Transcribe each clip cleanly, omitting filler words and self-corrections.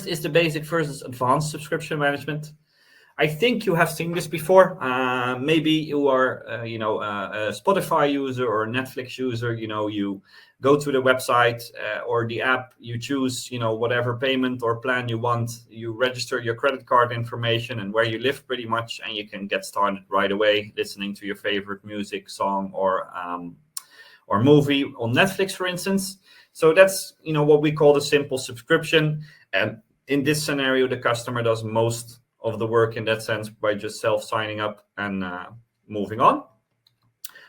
is the basic versus advanced subscription management. I think you have seen this before. Maybe you are, a Spotify user or a Netflix user. You go to the website or the app. You choose, whatever payment or plan you want. You register your credit card information and where you live, pretty much, and you can get started right away, listening to your favorite music, song, or movie on Netflix, for instance. So that's what we call the simple subscription. And in this scenario, the customer does most of the work in that sense by just self-signing up and moving on.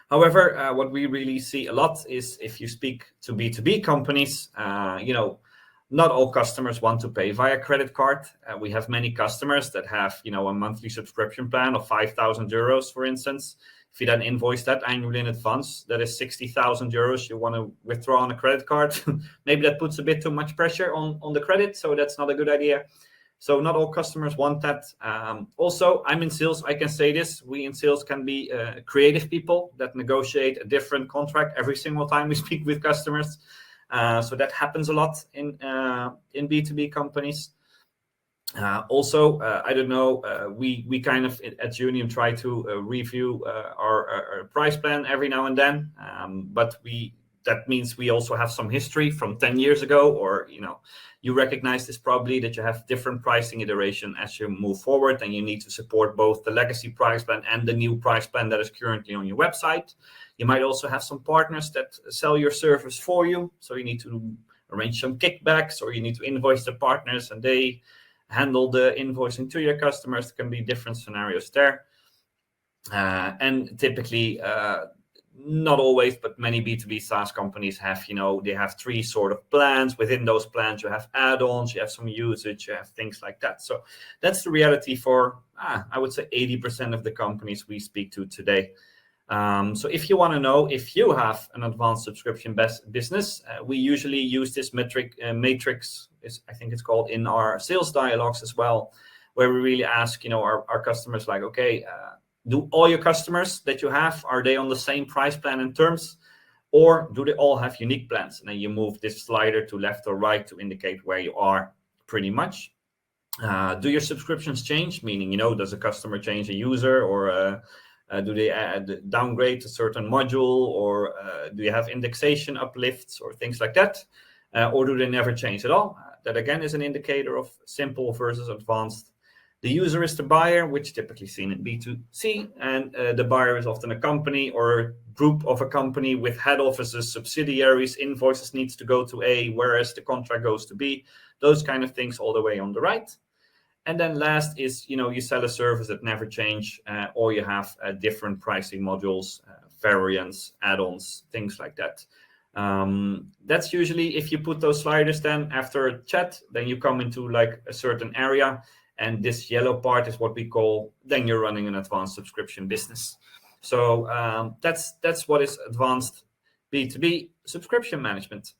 However, what we really see a lot is if you speak to B2B companies, not all customers want to pay via credit card. We have many customers that have, a monthly subscription plan of 5,000 euros, for instance. If you then invoice that annually in advance, that is 60,000 euros you want to withdraw on a credit card. Maybe that puts a bit too much pressure on the credit, so that's not a good idea. So not all customers want that. Also, I'm in sales. I can say this. We in sales can be creative people that negotiate a different contract every single time we speak with customers. So that happens a lot in B2B companies. Also, I don't know, we kind of at Younium try to review our price plan every now and then. But that means we also have some history from 10 years ago, or, you recognize this probably, that you have different pricing iteration as you move forward, and you need to support both the legacy price plan and the new price plan that is currently on your website. You might also have some partners that sell your service for you. So you need to arrange some kickbacks, or you need to invoice the partners and they handle the invoicing to your customers. There can be different scenarios there. And typically, not always, but many B2B SaaS companies have, they have 3 sort of plans. Within those plans, you have add-ons, you have some usage, you have things like that. So that's the reality for, I would say, 80% of the companies we speak to today. So if you want to know if you have an advanced subscription business, we usually use this matrix, I think it's called, in our sales dialogues as well, where we really ask, our customers, like, okay, do all your customers that you have, are they on the same price plan and terms, or do they all have unique plans? And then you move this slider to left or right to indicate where you are, pretty much. Do your subscriptions change? Meaning, does a customer change a user, or do they downgrade a certain module, or do you have indexation uplifts or things like that? Or do they never change at all? That again is an indicator of simple versus advanced. The user is the buyer, which typically seen in B2C, and the buyer is often a company or a group of a company with head offices, subsidiaries, invoices needs to go to A, whereas the contract goes to B. Those kind of things all the way on the right. And then last is, you sell a service that never change, or you have different pricing modules, variants, add-ons, things like that. That's usually, if you put those sliders then after a chat, then you come into like a certain area. And this yellow part is what we call, then you're running an advanced subscription business. So that's what is advanced B2B subscription management.